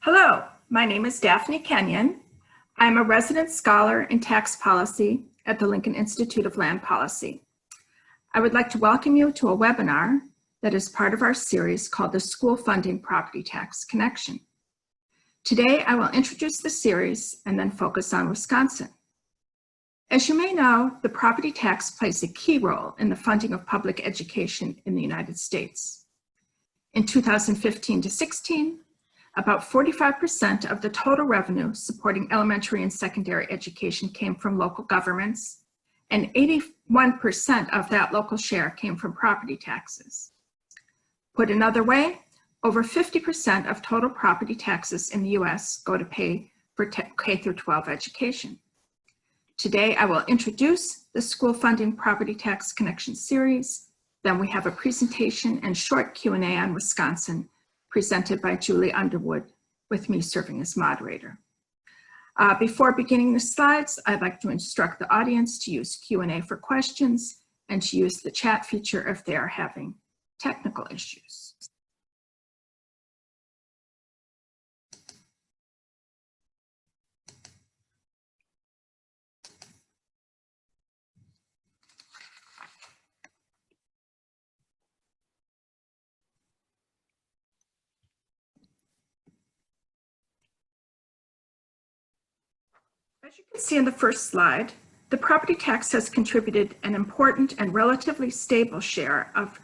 Hello, my name is Daphne Kenyon. I'm a resident scholar in tax policy at the Lincoln Institute of Land Policy. I would like to welcome you to a webinar that is part of our series called the School Funding Property Tax Connection. Today, I will introduce the series and then focus on Wisconsin. As you may know, the property tax plays a key role in the funding of public education in the United States. In 2015 to 16, about 45% of the total revenue supporting elementary and secondary education came from local governments, and 81% of that local share came from property taxes. Put another way, over 50% of total property taxes in the US go to pay for K-12 education. Today, I will introduce the School Funding Property Tax Connection series. Then we have a presentation and short Q&A on Wisconsin presented by Julie Underwood, with me serving as moderator. Before beginning the slides, I'd like to instruct the audience to use Q&A for questions and to use the chat feature if they are having technical issues. As you can see in the first slide, the property tax has contributed an important and relatively stable share of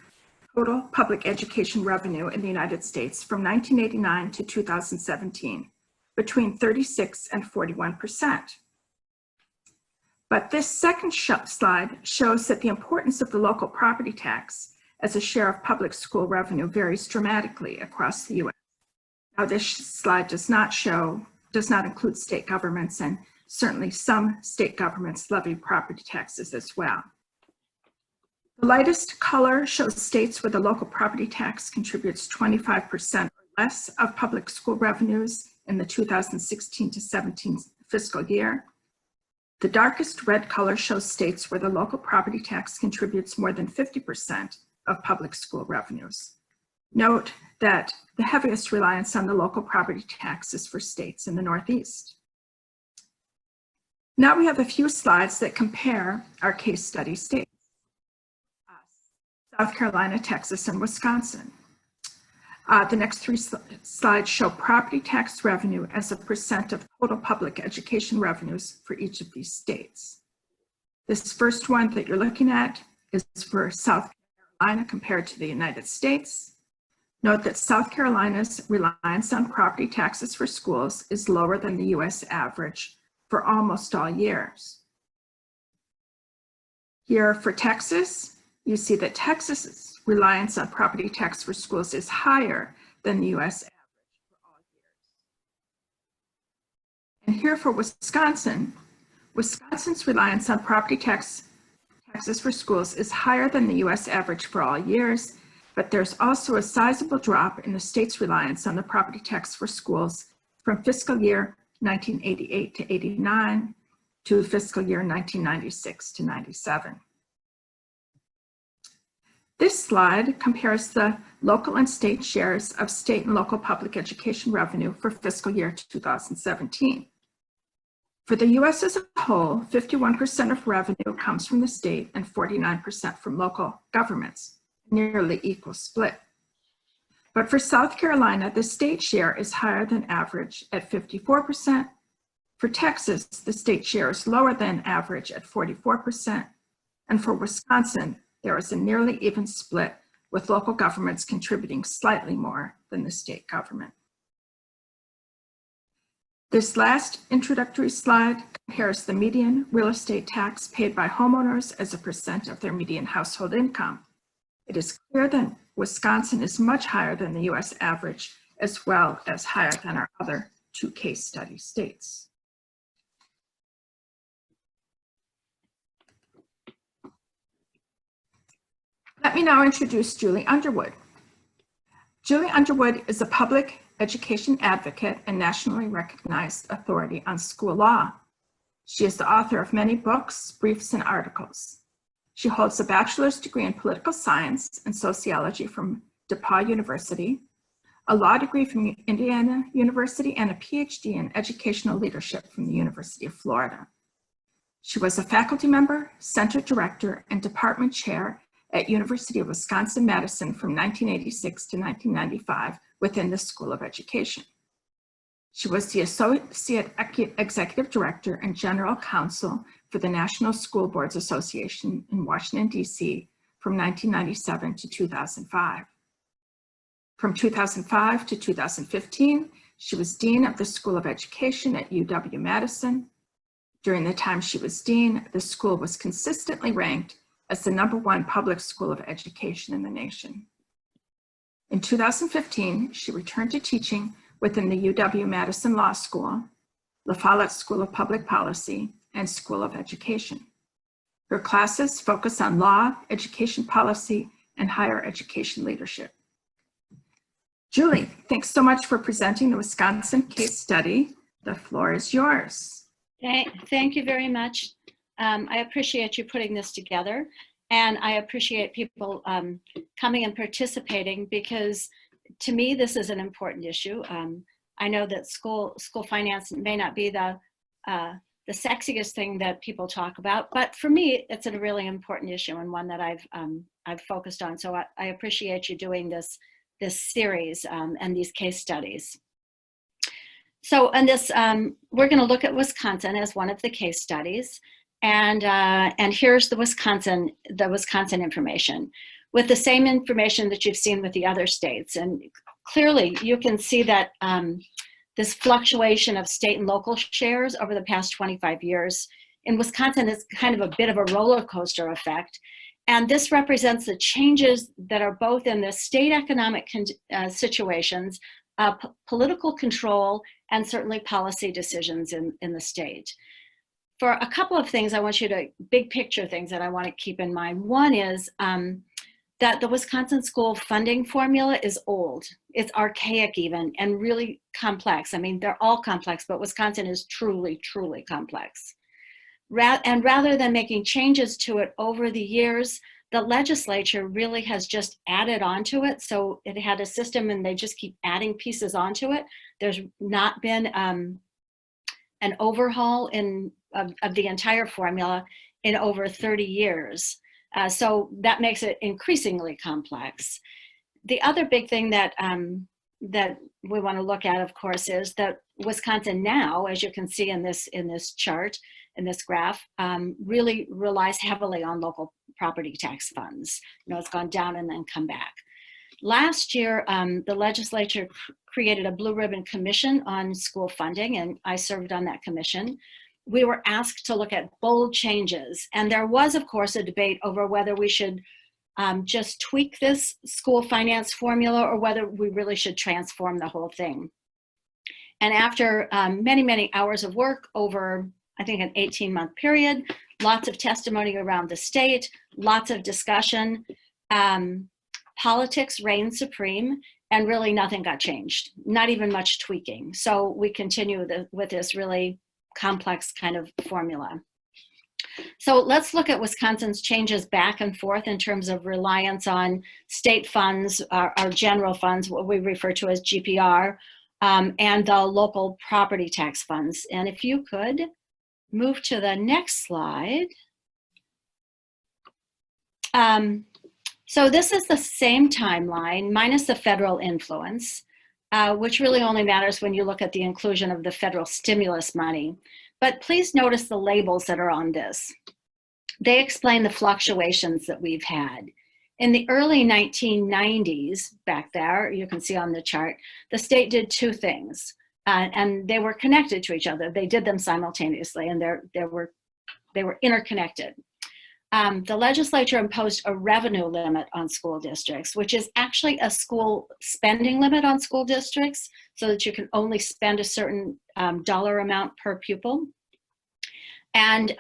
total public education revenue in the United States from 1989 to 2017, between 36 and 41%. But this second slide shows that the importance of the local property tax as a share of public school revenue varies dramatically across the U.S. Now, this slide does not include state governments, and certainly some state governments levy property taxes as well. The lightest color shows states where the local property tax contributes 25% or less of public school revenues in the 2016 to 17 fiscal year. The darkest red color shows states where the local property tax contributes more than 50% of public school revenues. Note that the heaviest reliance on the local property tax is for states in the Northeast. Now we have a few slides that compare our case study states, South Carolina, Texas, and Wisconsin. The next three slides show property tax revenue as a percent of total public education revenues for each of these states. This first one that you're looking at is for South Carolina compared to the United States. Note that South Carolina's reliance on property taxes for schools is lower than the US average for almost all years. Here for Texas, you see that Texas's reliance on property tax for schools is higher than the US average for all years. And here for Wisconsin, Wisconsin's reliance on property taxes for schools is higher than the US average for all years, but there's also a sizable drop in the state's reliance on the property tax for schools from fiscal year 1988 to 89 to fiscal year 1996 to 97. This slide compares the local and state shares of state and local public education revenue for fiscal year 2017. For the US as a whole, 51% of revenue comes from the state and 49% from local governments, nearly equal split. But for South Carolina, the state share is higher than average at 54%. For Texas, the state share is lower than average at 44%. And for Wisconsin, there is a nearly even split, with local governments contributing slightly more than the state government. This last introductory slide compares the median real estate tax paid by homeowners as a percent of their median household income. It is clear that Wisconsin is much higher than the US average, as well as higher than our other two case study states. Let me now introduce Julie Underwood. Julie Underwood is a public education advocate and nationally recognized authority on school law. She is the author of many books, briefs, and articles. She holds a bachelor's degree in political science and sociology from DePauw University, a law degree from Indiana University, and a PhD in educational leadership from the University of Florida. She was a faculty member, center director, and department chair at University of Wisconsin-Madison from 1986 to 1995 within the School of Education. She was the Associate Executive Director and General Counsel for the National School Boards Association in Washington, D.C. from 1997 to 2005. From 2005 to 2015, she was Dean of the School of Education at UW-Madison. During the time she was Dean, the school was consistently ranked as the #1 public school of education in the nation. In 2015, she returned to teaching within the UW-Madison Law School, La Follette School of Public Policy, and School of Education. Her classes focus on law, education policy, and higher education leadership. Julie, thanks so much for presenting the Wisconsin case study. The floor is yours. Thank you very much. I appreciate you putting this together, and I appreciate people coming and participating, because to me, this is an important issue. I know that school finance may not be the sexiest thing that people talk about, but for me, it's a really important issue and one that I've focused on. So I appreciate you doing this series and these case studies. So in this, we're going to look at Wisconsin as one of the case studies, and here's the Wisconsin information, with the same information that you've seen with the other states. And clearly, you can see that this fluctuation of state and local shares over the past 25 years in Wisconsin is kind of a bit of a roller coaster effect. And this represents the changes that are both in the state economic situations, political control, and certainly policy decisions in the state. For a couple of things, I want you to, big picture things that I want to keep in mind. One is that the Wisconsin school funding formula is old. It's archaic even, and really complex. I mean, they're all complex, but Wisconsin is truly, truly complex. And rather than making changes to it over the years, the legislature really has just added onto it. So it had a system and they just keep adding pieces onto it. There's not been an overhaul of the entire formula in over 30 years. So that makes it increasingly complex. The other big thing that we want to look at, of course, is that Wisconsin now, as you can see in this chart, in this graph, really relies heavily on local property tax funds. You know, it's gone down and then come back. Last year, the legislature created a Blue Ribbon Commission on school funding, and I served on that commission. We were asked to look at bold changes, and there was, of course, a debate over whether we should just tweak this school finance formula or whether we really should transform the whole thing. And after many, many hours of work over, I think, an 18-month period, lots of testimony around the state, lots of discussion, politics reigned supreme, and really nothing got changed, not even much tweaking. So we continue with this really complex kind of formula. So let's look at Wisconsin's changes back and forth in terms of reliance on state funds, our general funds, what we refer to as GPR, and the local property tax funds. And if you could move to the next slide. So this is the same timeline minus the federal influence, which really only matters when you look at the inclusion of the federal stimulus money. But please notice the labels that are on this. They explain the fluctuations that we've had. In the early 1990s, back there, you can see on the chart, the state did two things, and they were connected to each other. They did them simultaneously, and they were interconnected. The legislature imposed a revenue limit on school districts, which is actually a school spending limit on school districts, so that you can only spend a certain dollar amount per pupil. And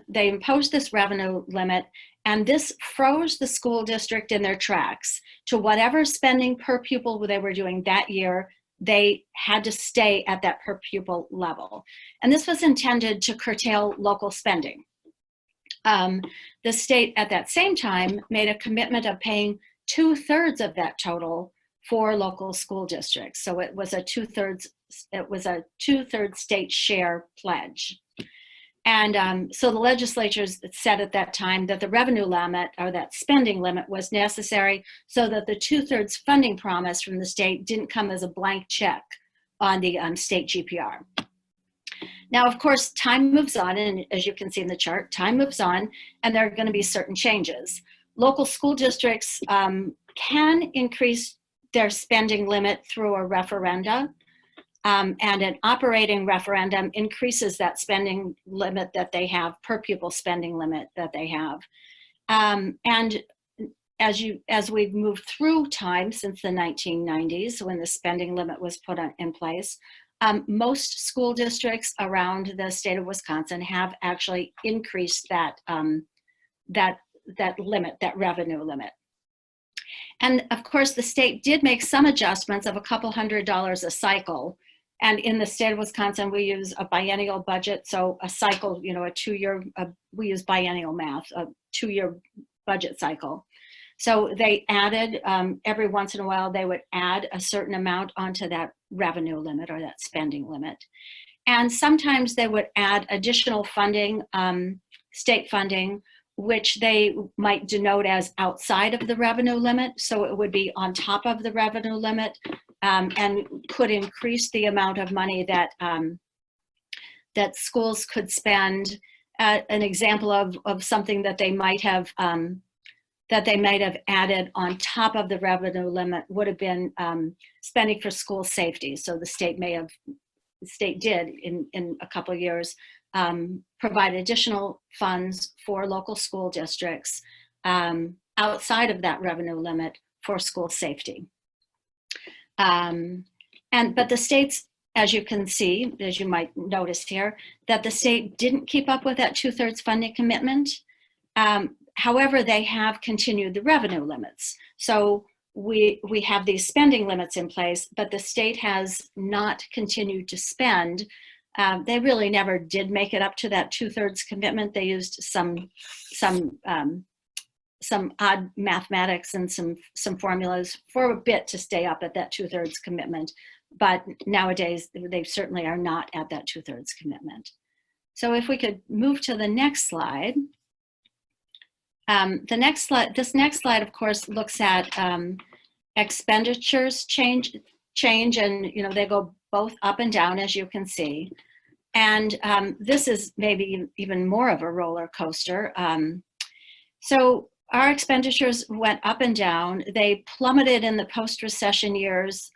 they imposed this revenue limit, and this froze the school district in their tracks to whatever spending per pupil they were doing that year. They had to stay at that per pupil level. And this was intended to curtail local spending. The state at that same time made a commitment of paying 2/3 of that total for local school districts. So it was a two-thirds state share pledge. And so the legislatures said at that time that the revenue limit, or that spending limit, was necessary so that the 2/3 funding promise from the state didn't come as a blank check on the state GPR. Now, of course, time moves on, and as you can see in the chart, time moves on, and there are going to be certain changes. Local school districts can increase their spending limit through a referenda, and an operating referendum increases that spending limit that they have, per pupil spending limit that they have. And as we've moved through time since the 1990s, when the spending limit was put in place, most school districts around the state of Wisconsin have actually increased that limit, that revenue limit. And of course, the state did make some adjustments of a couple $100 a cycle. And in the state of Wisconsin, we use a biennial budget. So a cycle, you know, a 2-year, we use biennial math, a 2-year budget cycle. So they added, every once in a while, they would add a certain amount onto that revenue limit, or that spending limit. And sometimes they would add additional funding, state funding, which they might denote as outside of the revenue limit. So it would be on top of the revenue limit, and could increase the amount of money that that schools could spend. An example of something that they might have added on top of the revenue limit would have been spending for school safety. So the state did in a couple of years provide additional funds for local school districts outside of that revenue limit for school safety. But the states, as you can see, as you might notice here, that the state didn't keep up with that 2/3 funding commitment. However, they have continued the revenue limits. So we have these spending limits in place, but the state has not continued to spend. They really never did make it up to that 2/3 commitment. They used some odd mathematics and some formulas for a bit to stay up at that 2/3 commitment. But nowadays, they certainly are not at that 2/3 commitment. So if we could move to the next slide. This next slide, of course, looks at expenditures change, and you know, they go both up and down, as you can see. And this is maybe even more of a roller coaster. So our expenditures went up and down. They plummeted in the post-recession years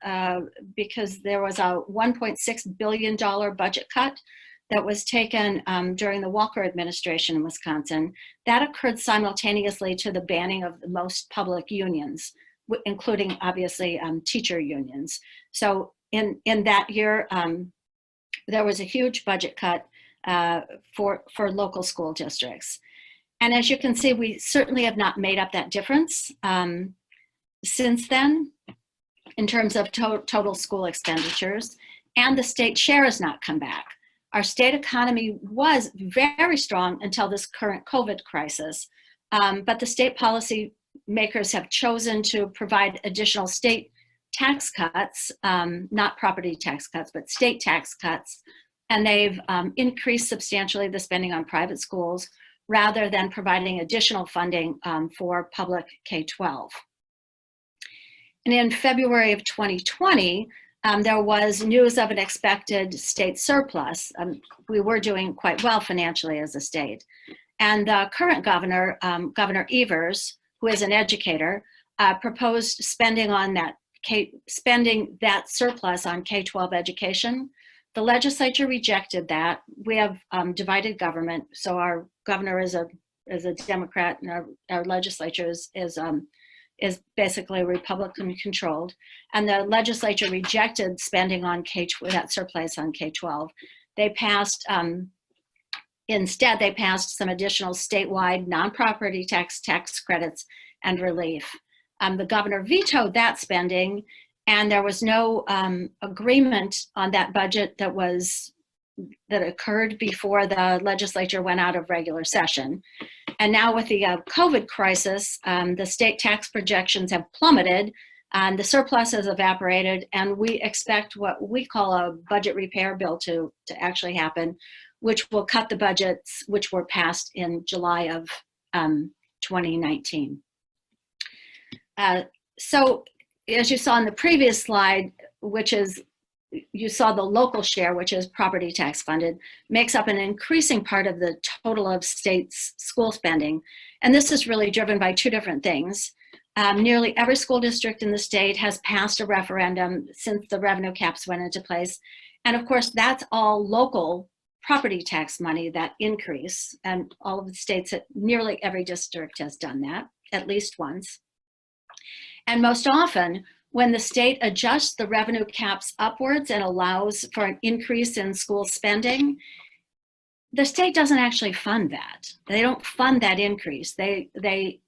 because there was a $1.6 billion budget cut that was taken during the Walker administration in Wisconsin. That occurred simultaneously to the banning of most public unions, including obviously teacher unions. So in that year, there was a huge budget cut for local school districts. And as you can see, we certainly have not made up that difference since then in terms of total school expenditures, and the state share has not come back. Our state economy was very strong until this current COVID crisis, but the state policy makers have chosen to provide additional state tax cuts, not property tax cuts, but state tax cuts, and they've increased substantially the spending on private schools rather than providing additional funding for public K-12. And in February of 2020, there was news of an expected state surplus. We were doing quite well financially as a state. And the current governor, Governor Evers, who is an educator, proposed spending on spending that surplus on K-12 education. The legislature rejected that. We have divided government, so our governor is a Democrat, and our legislature is basically Republican controlled. And the legislature rejected spending on that surplus on K-12. They passed, instead they passed some additional statewide non-property tax credits and relief. The governor vetoed that spending, and there was no agreement on that budget that occurred before the legislature went out of regular session. And now with the COVID crisis, the state tax projections have plummeted And the surplus has evaporated, and we expect what we call a budget repair bill to actually happen, which will cut the budgets which were passed in July of 2019. So as you saw in the previous slide, which is, you saw the local share, which is property tax funded, makes up an increasing part of the total of state's school spending. And this is really driven by two different things. Nearly every school district in the state has passed a referendum since the revenue caps went into place. And of course, that's all local property tax money, that increase. And all of the states, nearly every district has done that at least once. And most often, when the state adjusts the revenue caps upwards and allows for an increase in school spending, the state doesn't actually fund that. They don't fund that increase. The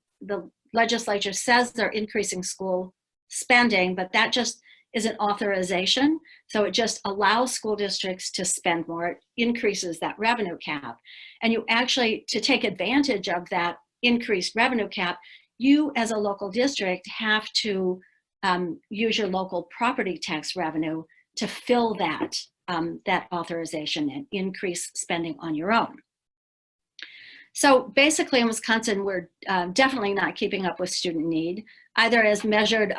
legislature says they're increasing school spending, but that just is an authorization. So it just allows school districts to spend more. It increases that revenue cap. And you actually, to take advantage of that increased revenue cap, you as a local district have to use your local property tax revenue to fill that, that authorization and increase spending on your own. So basically in Wisconsin, we're definitely not keeping up with student need, either as measured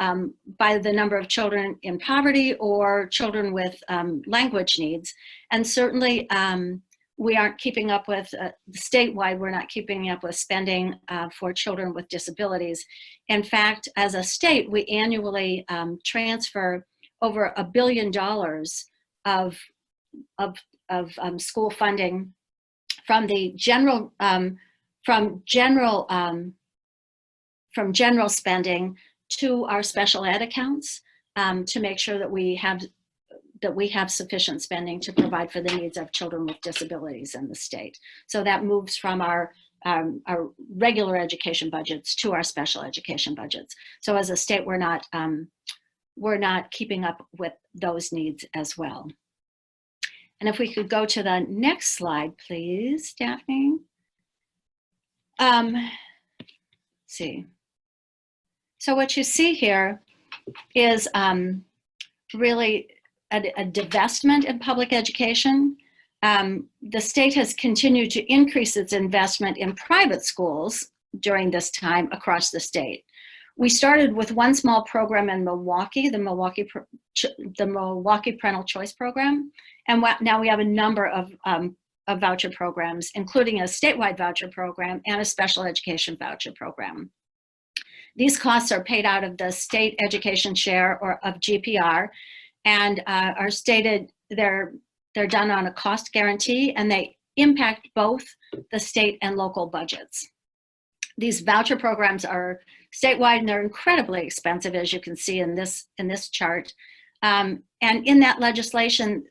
by the number of children in poverty or children with language needs. And certainly we aren't keeping up with, statewide, we're not keeping up with spending for children with disabilities. In fact, as a state, we annually transfer over $1 billion of school funding from the general from general spending to our special ed accounts to make sure that we have sufficient spending to provide for the needs of children with disabilities in the state. So that moves from our regular education budgets to our special education budgets. So as a state, we're not keeping up with those needs as well. And if we could go to the next slide, please, Daphne. Let's see. So what you see here is really a divestment in public education. The state has continued to increase its investment in private schools during this time across the state. We started with one small program in Milwaukee, the Milwaukee Parental Choice Program, and now we have a number of voucher programs, including a statewide voucher program and a special education voucher program. These costs are paid out of the state education share or of GPR, and are stated, they're done on a cost guarantee, and they impact both the state and local budgets. These voucher programs are statewide, and they're incredibly expensive, as you can see in this chart. And in that legislation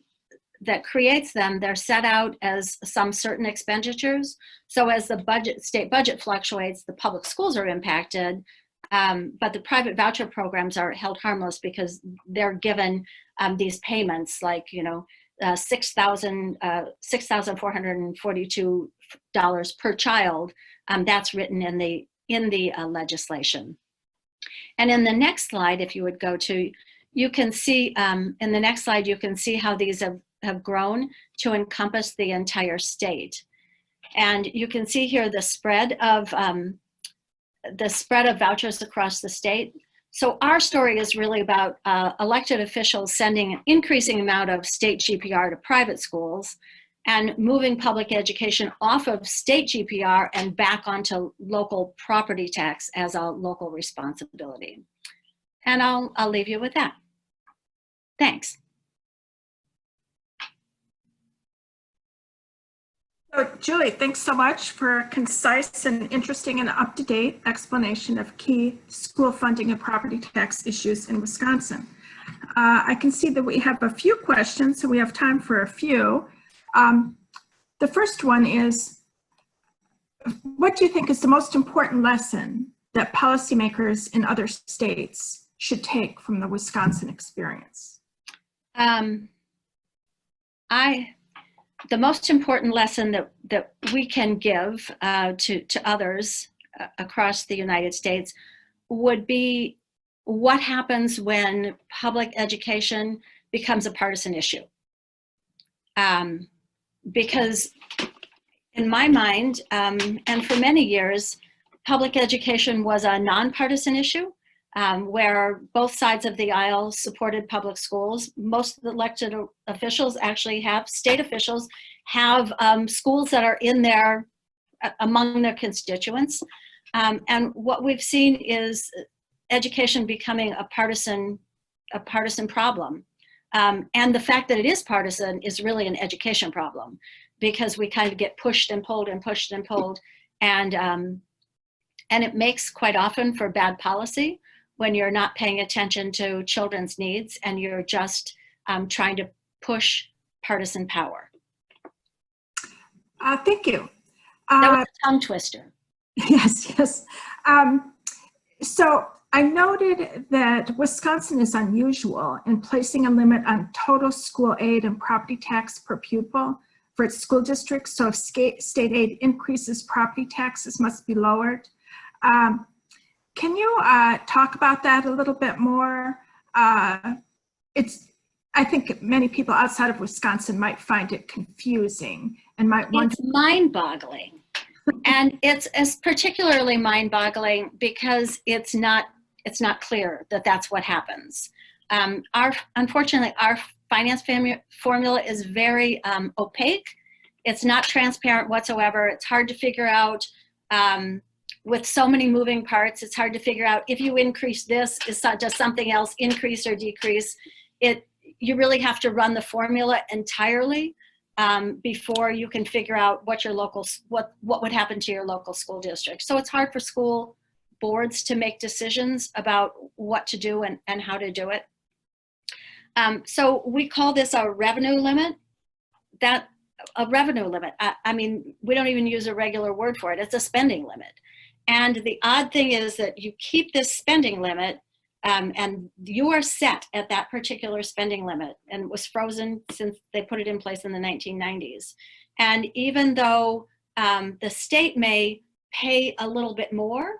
that creates them, they're set out as some certain expenditures. So as the state budget fluctuates, the public schools are impacted, but the private voucher programs are held harmless because they're given these payments, like, you know, $6,442 per child. That's written in the legislation. And in the next slide, if you would go to, you can see in the next slide, you can see how these have grown to encompass the entire state. And you can see here the spread of vouchers across the state. So our story is really about elected officials sending an increasing amount of state GPR to private schools and moving public education off of state GPR and back onto local property tax as a local responsibility. And I'll leave you with that. Thanks. So, Julie, thanks so much for a concise and interesting and up-to-date explanation of key school funding and property tax issues in Wisconsin. I can see that we have a few questions, so we have time for a few. The first one is, what do you think is the most important lesson that policymakers in other states should take from the Wisconsin experience? The most important lesson that we can give to others across the United States would be what happens when public education becomes a partisan issue. Because in my mind, and for many years, public education was a nonpartisan issue where both sides of the aisle supported public schools. Most of the elected officials actually have, state officials have schools that are in there among their constituents. And what we've seen is education becoming a partisan problem. And the fact that it is partisan is really an education problem, because we kind of get pushed and pulled and pushed and pulled. And it makes quite often for bad policy when you're not paying attention to children's needs and you're just trying to push partisan power. Thank you. That was a tongue twister. Yes, yes. So I noted that Wisconsin is unusual in placing a limit on total school aid and property tax per pupil for its school districts. So if state aid increases, property taxes must be lowered. Can you talk about that a little bit more? I think many people outside of Wisconsin might find it confusing and might wonder. It's mind-boggling. And it's particularly mind-boggling because it's not clear that that's what happens. Unfortunately, our finance formula is very opaque. It's not transparent whatsoever. It's hard to figure out. With so many moving parts, it's hard to figure out if you increase this, does something else increase or decrease? You really have to run the formula entirely before you can figure out what would happen to your local school district. So it's hard for school boards to make decisions about what to do and how to do it. So we call this a revenue limit. A revenue limit. I mean, we don't even use a regular word for it. It's a spending limit. And the odd thing is that you keep this spending limit and you are set at that particular spending limit, and it was frozen since they put it in place in the 1990s. And even though the state may pay a little bit more,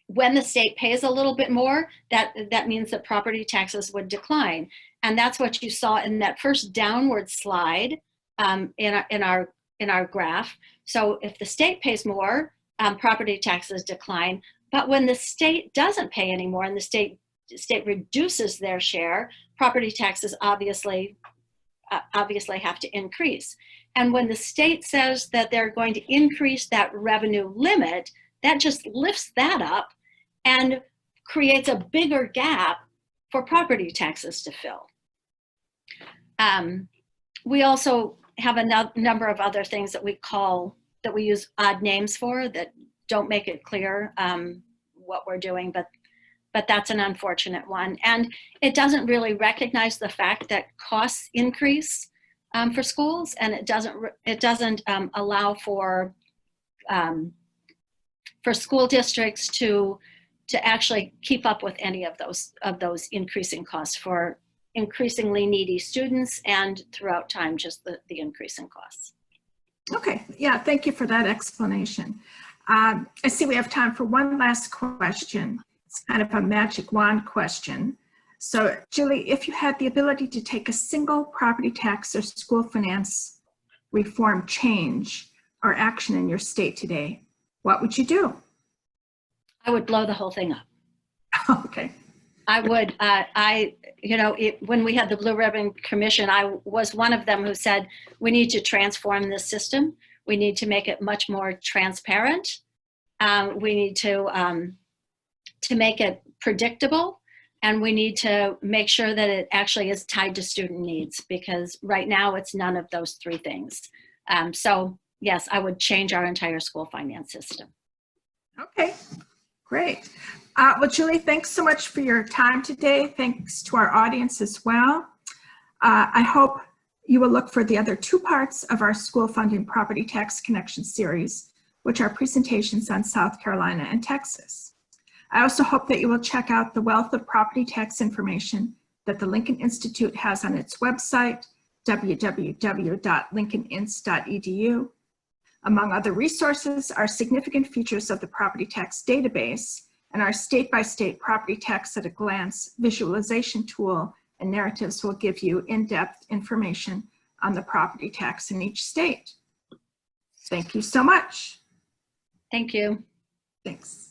when the state pays a little bit more, that means that property taxes would decline. And that's what you saw in that first downward slide in our graph. So if the state pays more, property taxes decline. But when the state doesn't pay anymore and the state reduces their share, property taxes obviously have to increase. And when the state says that they're going to increase that revenue limit, that just lifts that up and creates a bigger gap for property taxes to fill. We also have a number of other things that we use odd names for that don't make it clear what we're doing, but that's an unfortunate one. And it doesn't really recognize the fact that costs increase for schools, and it doesn't allow for school districts to actually keep up with any of those increasing costs for increasingly needy students, and throughout time, just the increasing costs. Okay, yeah, thank you for that explanation. I see we have time for one last question. It's kind of a magic wand question. So Julie, if you had the ability to take a single property tax or school finance reform change or action in your state today, what would you do? I would blow the whole thing up. Okay. I would, when we had the Blue Ribbon Commission, I was one of them who said, we need to transform this system. We need to make it much more transparent. We need to make it predictable, and we need to make sure that it actually is tied to student needs, because right now it's none of those three things. So yes, I would change our entire school finance system. Okay, great. Well, Julie, thanks so much for your time today. Thanks to our audience as well. I hope you will look for the other two parts of our School Funding Property Tax Connection series, which are presentations on South Carolina and Texas. I also hope that you will check out the wealth of property tax information that the Lincoln Institute has on its website, www.lincolninst.edu. Among other resources are significant features of the property tax database and our state-by-state property tax at a glance visualization tool and narratives will give you in-depth information on the property tax in each state. Thank you so much. Thank you. Thanks.